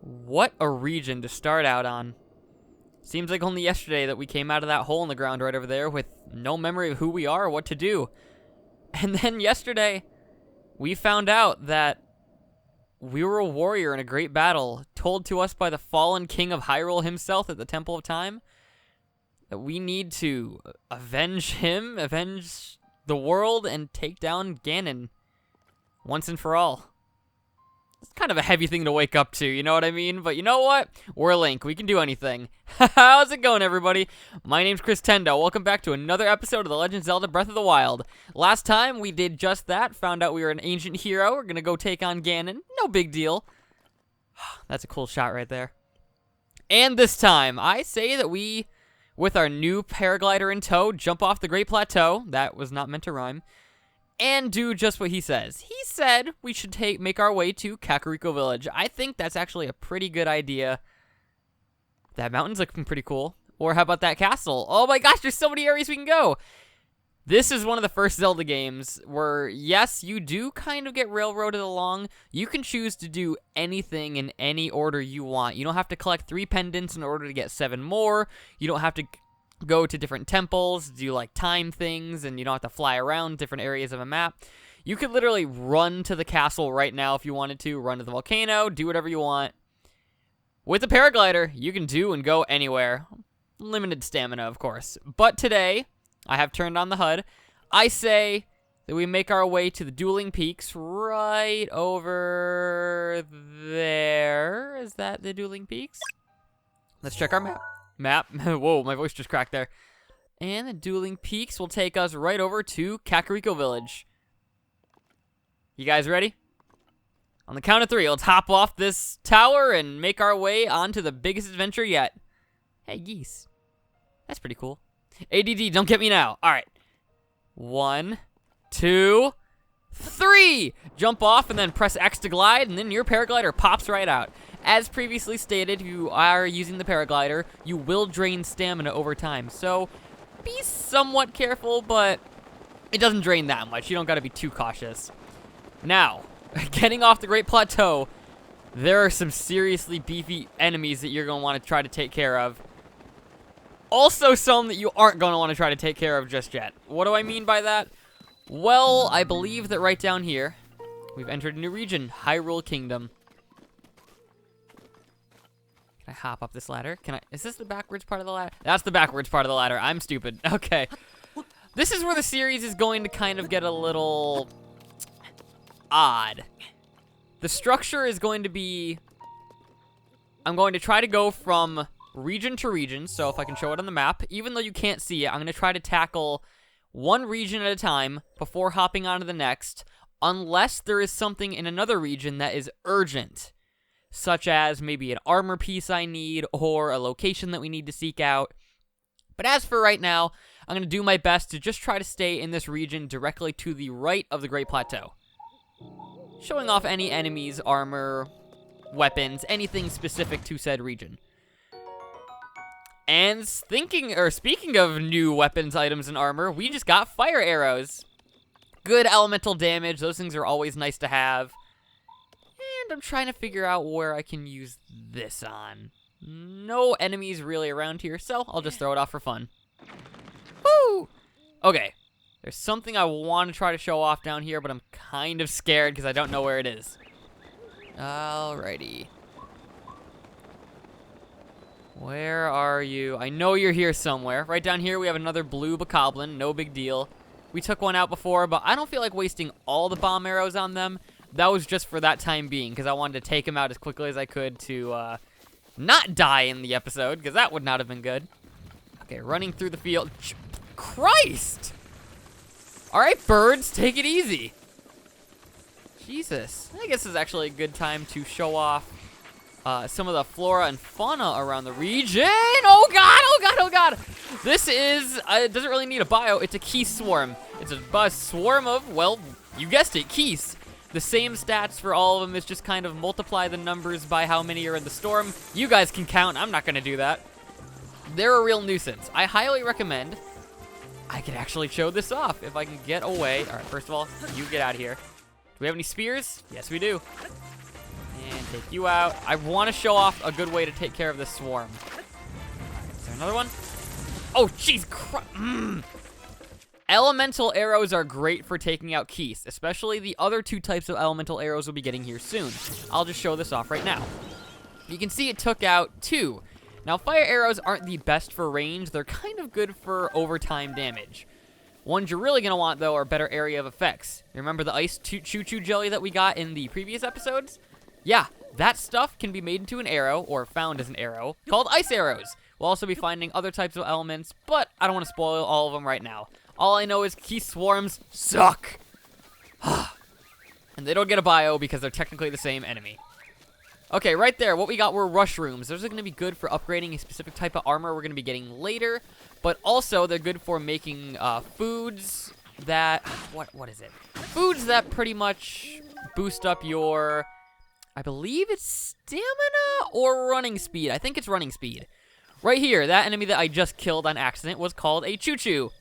What a region to start out on. Seems like only yesterday that we came out of that hole in the ground right over there with no memory of who we are or what to do. And then yesterday, we found out that we were a warrior in a great battle, told to us by the fallen king of Hyrule himself at the Temple of Time, that we need to avenge him, avenge the world, and take down Ganon once and for all. It's kind of a heavy thing to wake up to, you know what I mean? But you know what? We're Link. We can do anything. How's it going, everybody? My name's Chris Tendo. Welcome back to another episode of The Legend of Zelda Breath of the Wild. Last time, we did just that. Found out we were an ancient hero. We're going to go take on Ganon. No big deal. That's a cool shot right there. And this time, I say that we, with our new paraglider in tow, jump off the Great Plateau. That was not meant to rhyme. And do just what he says. He said we should make our way to Kakariko Village. I think that's actually a pretty good idea. That mountain's looking pretty cool. Or how about that castle? Oh my gosh, there's so many areas we can go. This is one of the first Zelda games where, yes, you do kind of get railroaded along. You can choose to do anything in any order you want. You don't have to collect 3 pendants in order to get 7 more. You don't have to go to different temples, do like time things, and you don't have to fly around different areas of a map. You could literally run to the castle right now if you wanted to, run to the volcano, do whatever you want. With the paraglider, you can do and go anywhere. Limited stamina, of course. But today, I have turned on the HUD. I say that we make our way to the Dueling Peaks right over there. Is that the Dueling Peaks? Let's check our map. Whoa, my voice just cracked there. And the Dueling Peaks will take us right over to Kakariko Village. You guys ready? On the count of 3, let's hop off this tower and make our way onto the biggest adventure yet. Hey, geese. That's pretty cool. ADD, don't get me now. All right. 1, 2, 3. Jump off and then press X to glide, and then your paraglider pops right out. As previously stated, if you are using the paraglider, you will drain stamina over time. So be somewhat careful, but it doesn't drain that much. You don't got to be too cautious. Now, getting off the Great Plateau, there are some seriously beefy enemies that you're going to want to try to take care of. Also, some that you aren't going to want to try to take care of just yet. What do I mean by that? Well, I believe that right down here, we've entered a new region, Hyrule Kingdom. Can I hop up this ladder? Is this the backwards part of the ladder? That's the backwards part of the ladder. I'm stupid. Okay. This is where the series is going to kind of get a little odd. The structure is going to be, I'm going to try to go from region to region. So if I can show it on the map, even though you can't see it, I'm going to try to tackle one region at a time before hopping on to the next, unless there is something in another region that is urgent, such as maybe an armor piece I need or a location that we need to seek out. But as for right now, I'm going to do my best to just try to stay in this region directly to the right of the Great Plateau, showing off any enemies, armor, weapons, anything specific to said region. And speaking of new weapons, items, and armor, we just got fire arrows. Good elemental damage. Those things are always nice to have. And I'm trying to figure out where I can use this on. No enemies really around here, so I'll just throw it off for fun. Woo! Okay. There's something I want to try to show off down here, but I'm kind of scared because I don't know where it is. Alrighty. Where are you? I know you're here somewhere. Right down here, we have another blue bokoblin. No big deal. We took one out before, but I don't feel like wasting all the bomb arrows on them. That was just for that time being, because I wanted to take him out as quickly as I could to not die in the episode, because that would not have been good. Okay, running through the field. Christ! All right, birds, take it easy. Jesus. I guess this is actually a good time to show off some of the flora and fauna around the region. Oh god, oh god, oh god! This is, it doesn't really need a bio, it's a keys swarm. It's a swarm of, well, you guessed it, keys. The same stats for all of them is just kind of multiply the numbers by how many are in the storm. You guys can count, I'm not gonna do that. They're a real nuisance. I highly recommend I can actually show this off if I can get away. All right, first of all, you get out of here. Do we have any spears? Yes, we do. And take you out. I want to show off a good way to take care of this swarm. Is there another one? Oh, jeez. Elemental arrows are great for taking out Keith, especially the other 2 types of elemental arrows we'll be getting here soon. I'll just show this off right now. You can see it took out 2. Now, fire arrows aren't the best for range. They're kind of good for overtime damage. Ones you're really going to want, though, are better area of effects. You remember the ice choo-choo jelly that we got in the previous episodes? Yeah, that stuff can be made into an arrow, or found as an arrow, called ice arrows. We'll also be finding other types of elements, but I don't want to spoil all of them right now. All I know is Keith swarms suck. And they don't get a bio because they're technically the same enemy. Okay, right there, what we got were rush rooms. Those are going to be good for upgrading a specific type of armor we're going to be getting later. But also, they're good for making foods that... What is it? Foods that pretty much boost up your... I believe it's stamina or running speed. I think it's running speed. Right here, that enemy that I just killed on accident was called a choo-choo.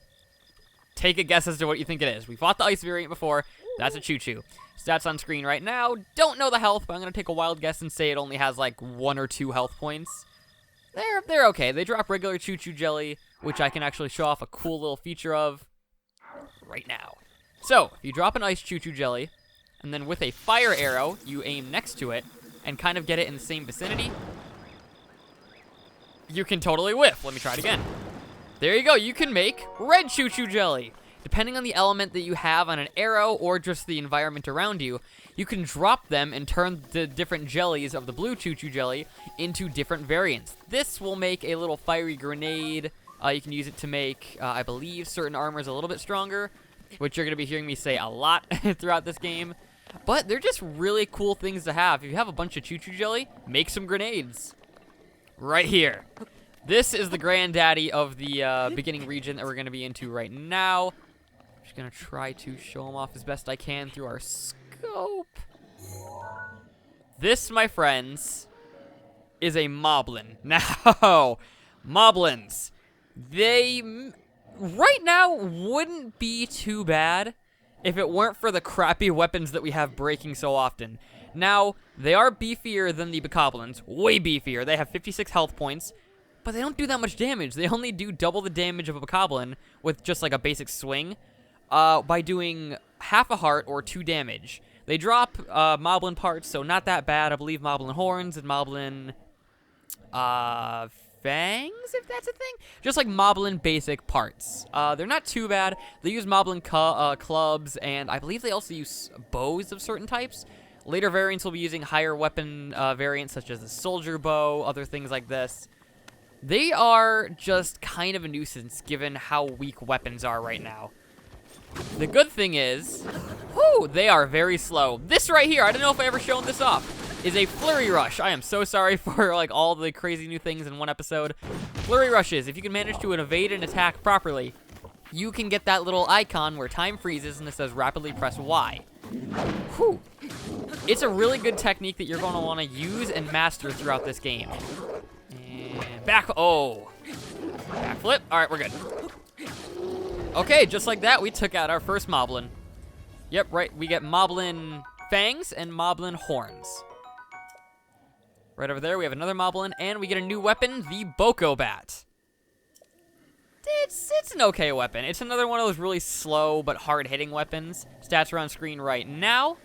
Take a guess as to what you think it is. We fought the ice variant before. That's a choo-choo. Stats on screen right now. Don't know the health, but I'm going to take a wild guess and say it only has like 1 or 2 health points. They're okay. They drop regular choo-choo jelly, which I can actually show off a cool little feature of right now. So, if you drop an ice choo-choo jelly, and then with a fire arrow, you aim next to it, and kind of get it in the same vicinity, you can totally whiff. Let me try it again. There you go. You can make red choo-choo jelly. Depending on the element that you have on an arrow or just the environment around you, you can drop them and turn the different jellies of the blue choo-choo jelly into different variants. This will make a little fiery grenade. You can use it to make, I believe, certain armors a little bit stronger, which you're going to be hearing me say a lot throughout this game. But they're just really cool things to have. If you have a bunch of choo-choo jelly, make some grenades. Right here. This is the granddaddy of the beginning region that we're going to be into right now. I'm just going to try to show them off as best I can through our scope. This, my friends, is a moblin. Now, moblins, they right now wouldn't be too bad if it weren't for the crappy weapons that we have breaking so often. Now, they are beefier than the bokoblins, way beefier. They have 56 health points, but they don't do that much damage. They only do double the damage of a bokoblin with just like a basic swing by doing half a heart or 2 damage. They drop moblin parts, so not that bad. I believe moblin horns and moblin fangs, if that's a thing. Just like moblin basic parts. They're not too bad. They use moblin clubs, and I believe they also use bows of certain types. Later variants will be using higher weapon variants, such as the soldier bow, other things like this. They are just kind of a nuisance, given how weak weapons are right now. The good thing is, whew, they are very slow. This right here, I don't know if I ever shown this off, is a flurry rush. I am so sorry for like all the crazy new things in one episode. Flurry rushes, if you can manage to evade an attack properly, you can get that little icon where time freezes and it says rapidly press Y. Whew. It's a really good technique that you're going to want to use and master throughout this game. And backflip. All right, we're good. Okay, just like that, we took out our first moblin. Yep, right. We get moblin fangs and moblin horns. Right over there, we have another moblin, and we get a new weapon, the Boko Bat. It's an okay weapon. It's another one of those really slow but hard-hitting weapons. Stats are on screen right now.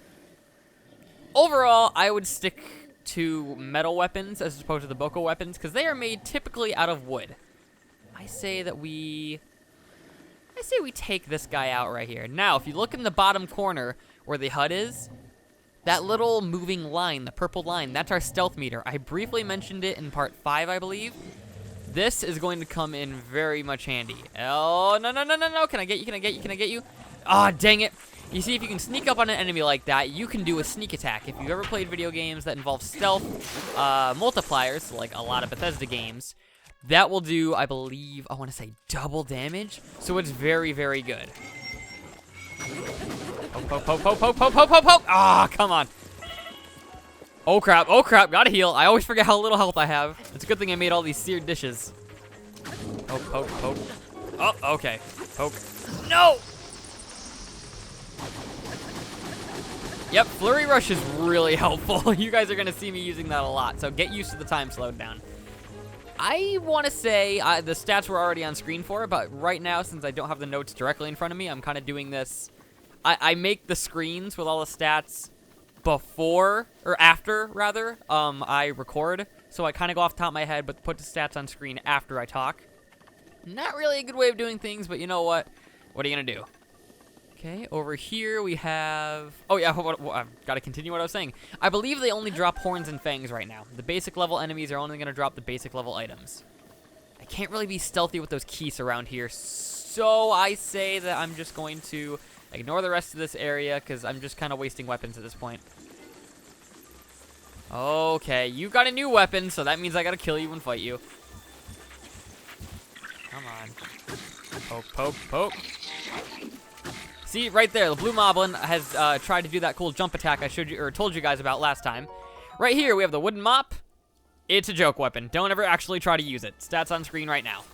Overall, I would stick to metal weapons as opposed to the Boko weapons, because they are made typically out of wood. I say we take this guy out right here. Now, if you look in the bottom corner where the HUD is, that little moving line, the purple line, that's our stealth meter. I briefly mentioned it in part 5, I believe. This is going to come in very much handy. Oh, no. Can I get you? Ah, dang it. You see, if you can sneak up on an enemy like that, you can do a sneak attack. If you've ever played video games that involve stealth multipliers, like a lot of Bethesda games, that will do, I believe, I want to say double damage. So it's very, very good. Poke. Ah, come on. Oh, crap. Gotta heal. I always forget how little health I have. It's a good thing I made all these seared dishes. Poke. Oh, okay. Poke. No! Yep, Flurry Rush is really helpful. You guys are going to see me using that a lot, so get used to the time slowed down. I want to say the stats were already on screen for it, but right now, since I don't have the notes directly in front of me, I'm kind of doing this. I make the screens with all the stats before, or after, rather, I record. So I kind of go off the top of my head, but put the stats on screen after I talk. Not really a good way of doing things, but you know what? What are you going to do? Okay, over here we have... Oh, yeah, I've got to continue what I was saying. I believe they only drop horns and fangs right now. The basic level enemies are only going to drop the basic level items. I can't really be stealthy with those keys around here, so I say that I'm just going to ignore the rest of this area, because I'm just kind of wasting weapons at this point. Okay, you got a new weapon, so that means I got to kill you and fight you. Come on. Poke, poke, poke. See, right there, the blue moblin has tried to do that cool jump attack I showed you, or told you guys about last time. Right here, we have the wooden mop. It's a joke weapon. Don't ever actually try to use it. Stats on screen right now.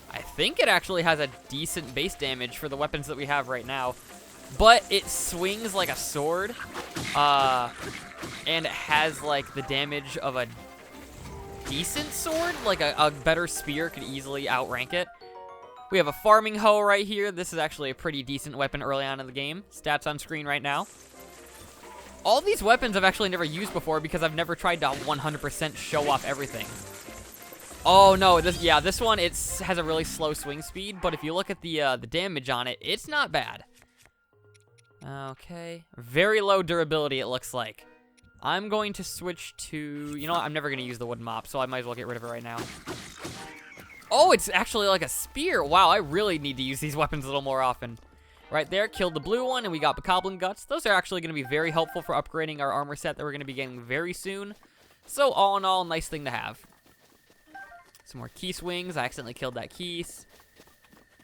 I think it actually has a decent base damage for the weapons that we have right now. But it swings like a sword. And it has, like, the damage of a decent sword. Like, a better spear could easily outrank it. We have a farming hoe right here. This is actually a pretty decent weapon early on in the game. Stats on screen right now. All these weapons I've actually never used before because I've never tried to 100% show off everything. Oh, no. This one, has a really slow swing speed, but if you look at the damage on it, it's not bad. Okay. Very low durability, it looks like. I'm going to switch to... You know what? I'm never going to use the wooden mop, so I might as well get rid of it right now. Oh, it's actually like a spear. Wow, I really need to use these weapons a little more often. Right there, killed the blue one, and we got Bokoblin Guts. Those are actually going to be very helpful for upgrading our armor set that we're going to be getting very soon. So, all in all, nice thing to have. Some more key swings. I accidentally killed that keys.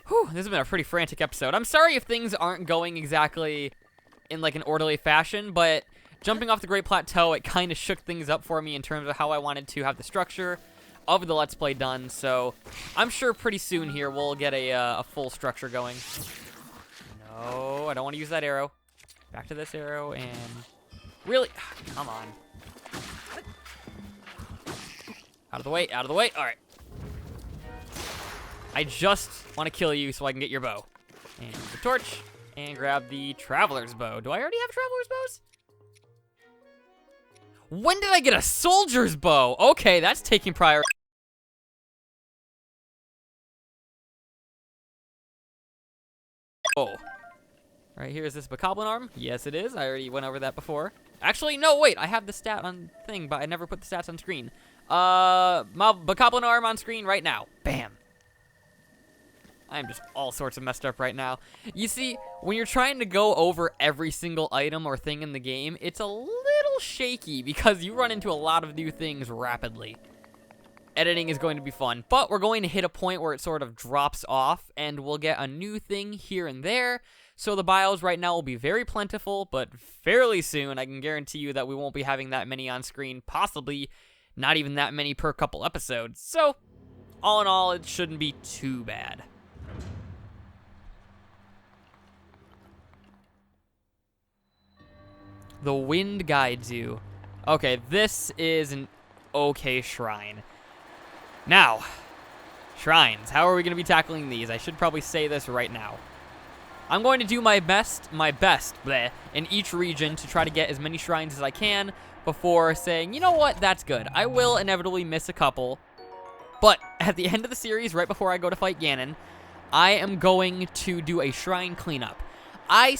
Whew, this has been a pretty frantic episode. I'm sorry if things aren't going exactly in like an orderly fashion, but jumping off the Great Plateau, it kind of shook things up for me in terms of how I wanted to have the structure of the Let's Play done, so I'm sure pretty soon here we'll get a full structure going. No, I don't want to use that arrow. Back to this arrow, and... Really? Come on. Out of the way, out of the way. All right. I just want to kill you so I can get your bow. And the torch, and grab the Traveler's Bow. Do I already have Traveler's Bows? When did I get a Soldier's Bow? Okay, that's taking priority. Oh. Right here, is this Bokoblin arm? Yes, it is. I already went over that before. Actually, no, wait. I have the stat on thing, but I never put the stats on screen. My Bokoblin arm on screen right now. Bam. I'm just all sorts of messed up right now. You see, when you're trying to go over every single item or thing in the game, it's a little shaky because you run into a lot of new things rapidly. Editing is going to be fun, but we're going to hit a point where it sort of drops off, and we'll get a new thing here and there. So the bios right now will be very plentiful, but fairly soon, I can guarantee you that we won't be having that many on screen, possibly not even that many per couple episodes. So, all in all, it shouldn't be too bad. The wind guides you. Okay, this is an okay shrine. Now, shrines. How are we going to be tackling these? I should probably say this right now. I'm going to do my best, in each region to try to get as many shrines as I can before saying, you know what, that's good. I will inevitably miss a couple, but at the end of the series, right before I go to fight Ganon, I am going to do a shrine cleanup. I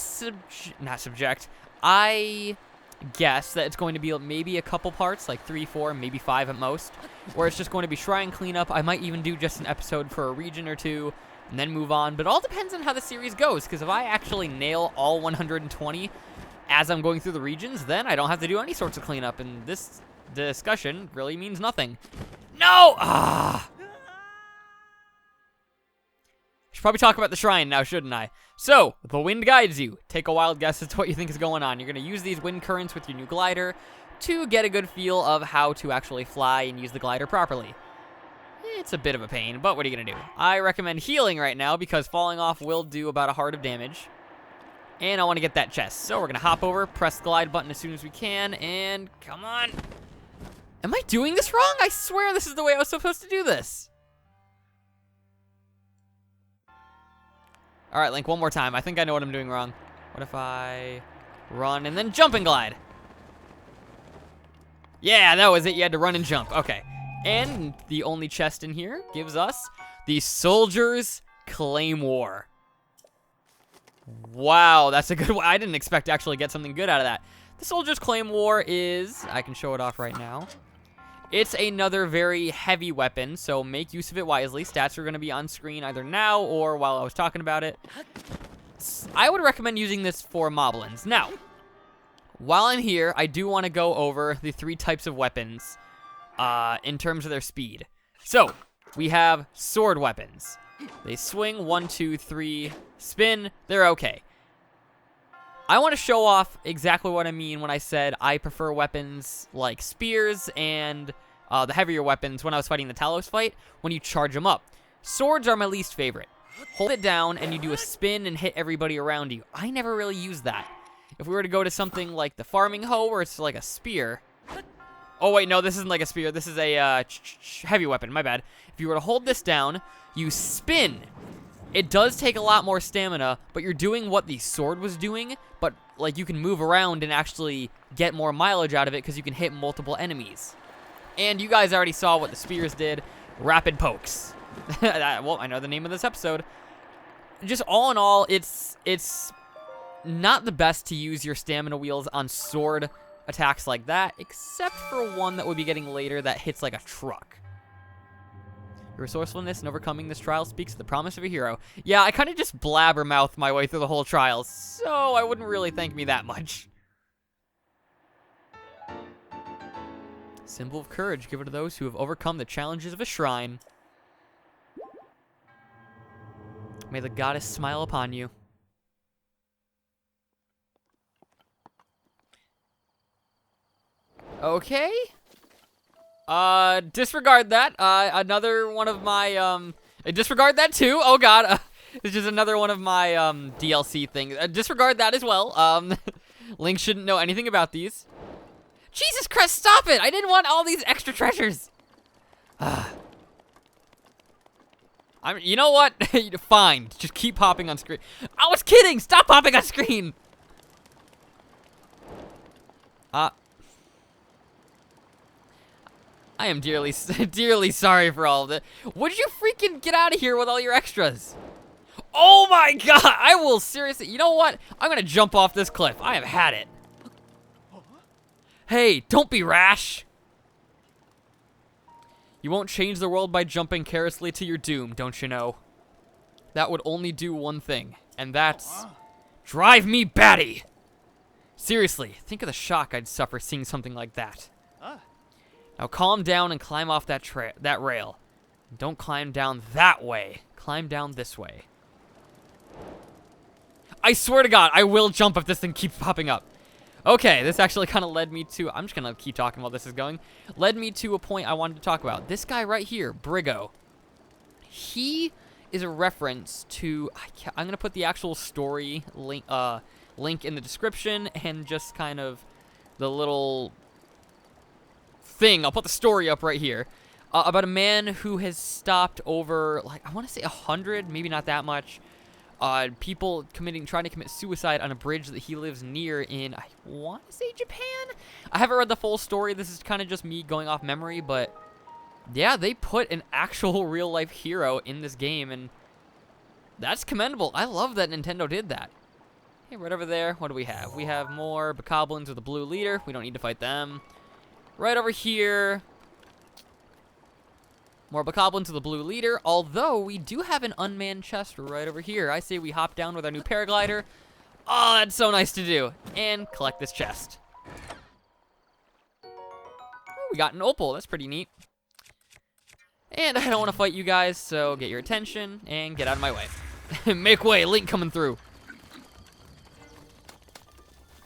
guess that it's going to be maybe a couple parts, like 3, 4, maybe 5 at most, where it's just going to be shrine cleanup. I might even do just an episode for a region or two, and then move on, but it all depends on how the series goes, because if I actually nail all 120 as I'm going through the regions, then I don't have to do any sorts of cleanup, and this discussion really means nothing. No! Ah! Should probably talk about the shrine now, shouldn't I? So, the wind guides you. Take a wild guess as to what you think is going on. You're going to use these wind currents with your new glider to get a good feel of how to actually fly and use the glider properly. It's a bit of a pain, but what are you going to do? I recommend healing right now because falling off will do about a heart of damage. And I want to get that chest. So we're going to hop over, press the glide button as soon as we can, and come on. Am I doing this wrong? I swear this is the way I was supposed to do this. All right, Link, one more time. I think I know what I'm doing wrong. What if I run and then jump and glide? Yeah, that was it. You had to run and jump. Okay. And the only chest in here gives us the Soldier's Claymore. Wow, that's a good one. I didn't expect to actually get something good out of that. The Soldier's Claymore is, I can show it off right now. It's another very heavy weapon, so make use of it wisely. Stats are going to be on screen either now or while I was talking about it. I would recommend using this for moblins. Now, while I'm here, I do want to go over the 3 types of weapons in terms of their speed. So, we have sword weapons. They swing, 1, 2, 3, spin, they're okay. I want to show off exactly what I mean when I said I prefer weapons like spears and the heavier weapons when I was fighting the Talos fight, when you charge them up. Swords are my least favorite. Hold it down and you do a spin and hit everybody around you. I never really use that. If we were to go to something like the farming hoe where it's like a spear. Oh wait, no, this isn't like a spear. This is a heavy weapon, my bad. If you were to hold this down, you spin. It does take a lot more stamina, but you're doing what the sword was doing, but like you can move around and actually get more mileage out of it because you can hit multiple enemies. And you guys already saw what the spears did. Rapid pokes. Well, I know the name of this episode. Just all in all, it's not the best to use your stamina wheels on sword attacks like that, except for one that we'll be getting later that hits like a truck. Your resourcefulness in overcoming this trial speaks to the promise of a hero. Yeah, I kind of just blabbermouth my way through the whole trial, so I wouldn't really thank me that much. Symbol of courage given to those who have overcome the challenges of a shrine. May the goddess smile upon you. Okay. Disregard that. Another one of my, disregard that too. Oh god. It's just another one of my, DLC things. Disregard that as well. Link shouldn't know anything about these. Jesus Christ, stop it! I didn't want all these extra treasures. You know what? Fine. Just keep popping on screen. I was kidding! Stop popping on screen! I am dearly sorry for all of this. Would you freaking get out of here with all your extras? Oh my god! I will seriously... You know what? I'm gonna jump off this cliff. I have had it. Hey, don't be rash! You won't change the world by jumping carelessly to your doom, don't you know? That would only do one thing, and that's... drive me batty! Seriously, think of the shock I'd suffer seeing something like that. Now calm down and climb off that rail. Don't climb down that way. Climb down this way. I swear to God, I will jump if this thing keeps popping up. Okay, this actually kind of led me to... I'm just going to keep talking while this is going. Led me to a point I wanted to talk about. This guy right here, Brigo. He is a reference to... I'm going to put the actual story link in the description and just kind of the little... thing. I'll put the story up right here about a man who has stopped over, like, I want to say 100, maybe not that much, people trying to commit suicide on a bridge that he lives near in, I want to say Japan? I haven't read the full story. This is kind of just me going off memory, but yeah, they put an actual real life hero in this game, and that's commendable. I love that Nintendo did that. Hey, right over there, what do we have? We have more bokoblins with a blue leader. We don't need to fight them. Right over here, more bokoblins with a blue leader, although we do have an unmanned chest right over here. I say we hop down with our new paraglider. Oh, that's so nice to do. And collect this chest. Oh, we got an opal. That's pretty neat. And I don't want to fight you guys, so get your attention and get out of my way. Make way, Link coming through.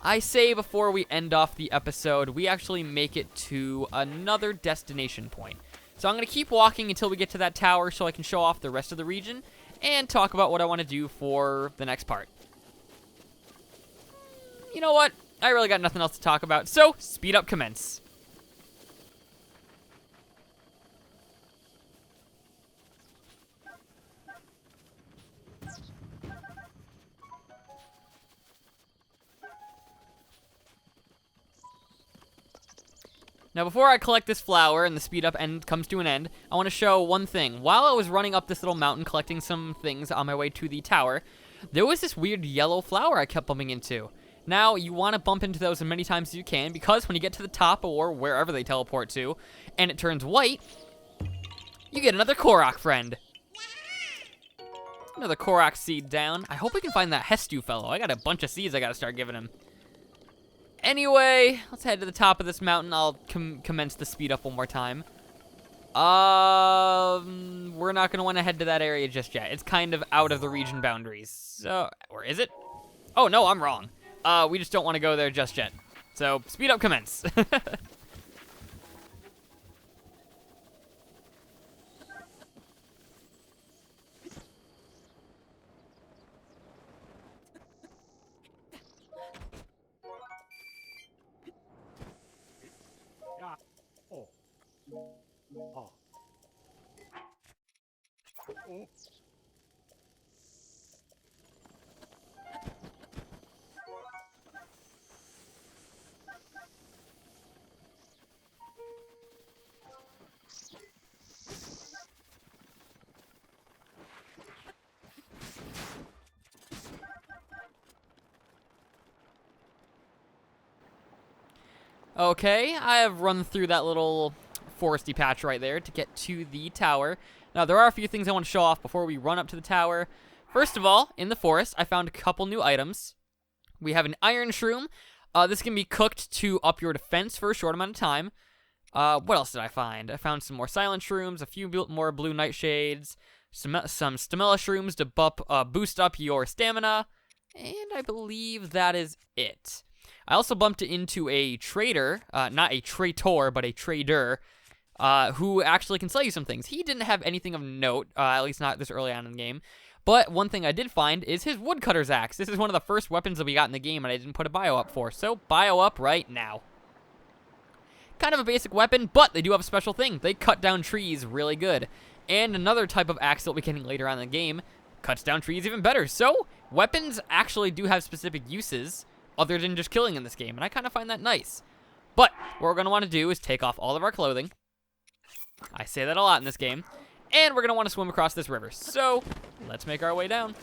I say before we end off the episode, we actually make it to another destination point. So I'm going to keep walking until we get to that tower so I can show off the rest of the region and talk about what I want to do for the next part. you know what? I really got nothing else to talk about, so speed up commence. Now, before I collect this flower and the speed up end comes to an end, I want to show one thing. While I was running up this little mountain collecting some things on my way to the tower, there was this weird yellow flower I kept bumping into. Now, you want to bump into those as many times as you can, because when you get to the top or wherever they teleport to, and it turns white, you get another Korok friend. Another Korok seed down. I hope we can find that Hestu fellow. I got a bunch of seeds I got to start giving him. Anyway, let's head to the top of this mountain. I'll commence the speed up one more time. We're not going to want to head to that area just yet. It's kind of out of the region boundaries. So, or is it? Oh, no, I'm wrong. We just don't want to go there just yet. So, speed up commence. Okay, I have run through that little foresty patch right there to get to the tower. Now, there are a few things I want to show off before we run up to the tower. First of all, in the forest, I found a couple new items. We have an iron shroom. This can be cooked to up your defense for a short amount of time. What else did I find? I found some more silent shrooms, a few more blue nightshades, some stamella shrooms to boost up your stamina, and I believe that is it. I also bumped into a trader, not a traitor, but a trader, who actually can sell you some things. He didn't have anything of note, at least not this early on in the game. But one thing I did find is his woodcutter's axe. This is one of the first weapons that we got in the game, and I didn't put a bio up for. So, bio up right now. Kind of a basic weapon, but they do have a special thing. They cut down trees really good. And another type of axe that we'll be getting later on in the game cuts down trees even better. So, weapons actually do have specific uses other than just killing in this game, and I kind of find that nice. But what we're going to want to do is take off all of our clothing. I say that a lot in this game. And we're going to want to swim across this river. So, let's make our way down.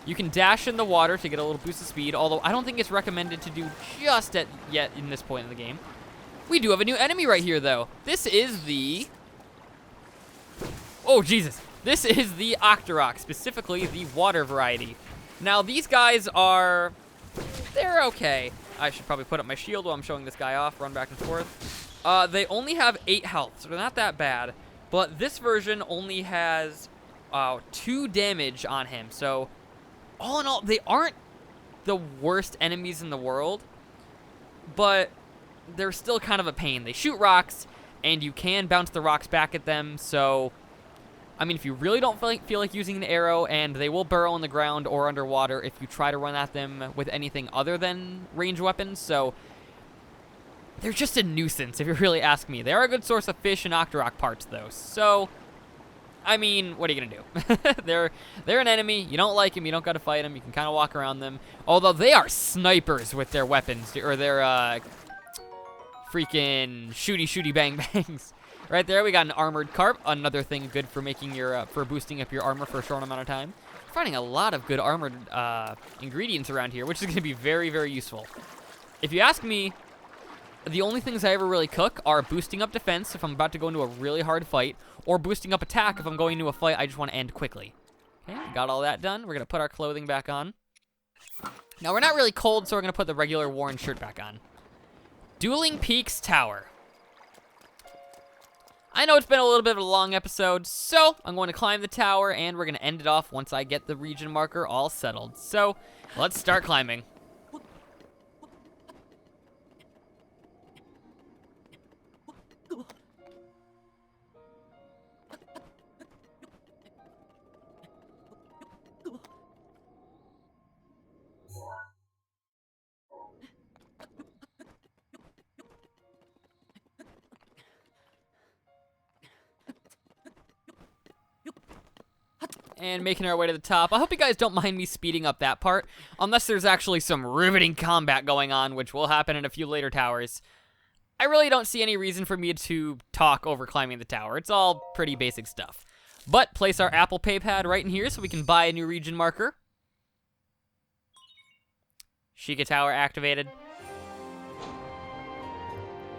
You can dash in the water to get a little boost of speed, although I don't think it's recommended to do just yet in this point in the game. We do have a new enemy right here, though. This is the... Oh, Jesus. This is the Octorok, specifically the water variety. Now, these guys are... They're okay. I should probably put up my shield while I'm showing this guy off, run back and forth. They only have 8 health, so they're not that bad. But this version only has 2 damage on him. So, all in all, they aren't the worst enemies in the world. But they're still kind of a pain. They shoot rocks, and you can bounce the rocks back at them. So, I mean, if you really don't feel like using an arrow, and they will burrow in the ground or underwater if you try to run at them with anything other than ranged weapons. So, they're just a nuisance, if you really ask me. They are a good source of fish and Octorok parts, though. So, I mean, what are you going to do? They're an enemy. You don't like them. You don't got to fight them. You can kind of walk around them. Although, they are snipers with their weapons, or their freaking shooty bang bangs. Right there, we got an armored carp. Another thing good for making your, for boosting up your armor for a short amount of time. We're finding a lot of good armored ingredients around here, which is going to be very, very useful. If you ask me, the only things I ever really cook are boosting up defense if I'm about to go into a really hard fight, or boosting up attack if I'm going into a fight I just want to end quickly. Okay, got all that done. We're going to put our clothing back on. Now, we're not really cold, so we're going to put the regular worn shirt back on. Dueling Peaks Tower. I know it's been a little bit of a long episode, so I'm going to climb the tower, and we're going to end it off once I get the region marker all settled. So, let's start climbing. and making our way to the top. I hope you guys don't mind me speeding up that part, unless there's actually some riveting combat going on, which will happen in a few later towers. I really don't see any reason for me to talk over climbing the tower. It's all pretty basic stuff. But place our Apple Pay pad right in here so we can buy a new region marker. Sheikah Tower activated.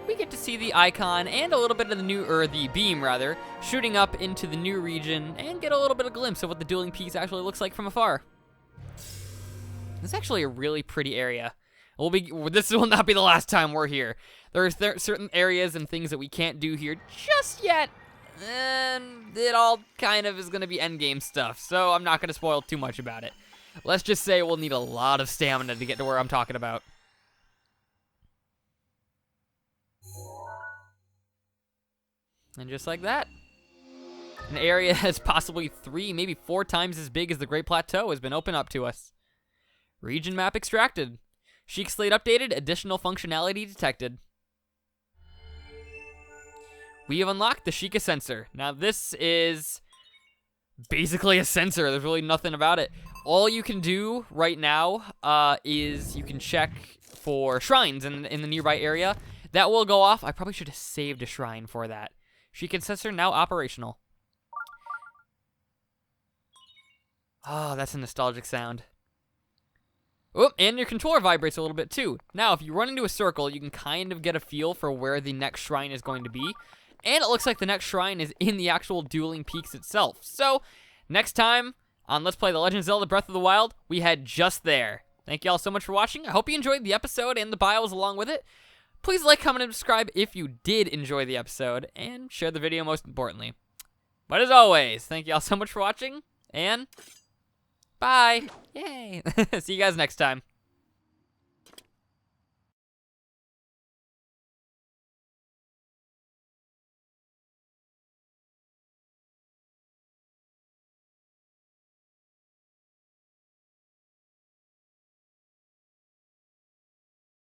We get to see the icon and a little bit of the beam rather, shooting up into the new region and get a little bit of a glimpse of what the dueling peaks actually looks like from afar. This is actually a really pretty area. This will not be the last time we're here. There are certain areas and things that we can't do here just yet, and it all kind of is going to be endgame stuff, so I'm not going to spoil too much about it. Let's just say we'll need a lot of stamina to get to where I'm talking about. And just like that, an area that's possibly 3, maybe 4 times as big as the Great Plateau has been opened up to us. Region map extracted. Sheik Slate updated, additional functionality detected. We have unlocked the Sheikah sensor. Now this is basically a sensor. There's really nothing about it. All you can do right now is you can check for shrines in the nearby area. That will go off. I probably should have saved a shrine for that. Sheikah sensor now operational. Oh, that's a nostalgic sound. Oh, and your controller vibrates a little bit too. Now, if you run into a circle, you can kind of get a feel for where the next shrine is going to be. And it looks like the next shrine is in the actual Dueling Peaks itself. So, next time on Let's Play The Legend of Zelda Breath of the Wild, we head just there. Thank you all so much for watching. I hope you enjoyed the episode and the bios along with it. Please like, comment, and subscribe if you did enjoy the episode, and share the video most importantly. But as always, thank you all so much for watching, and bye. Yay. See you guys next time.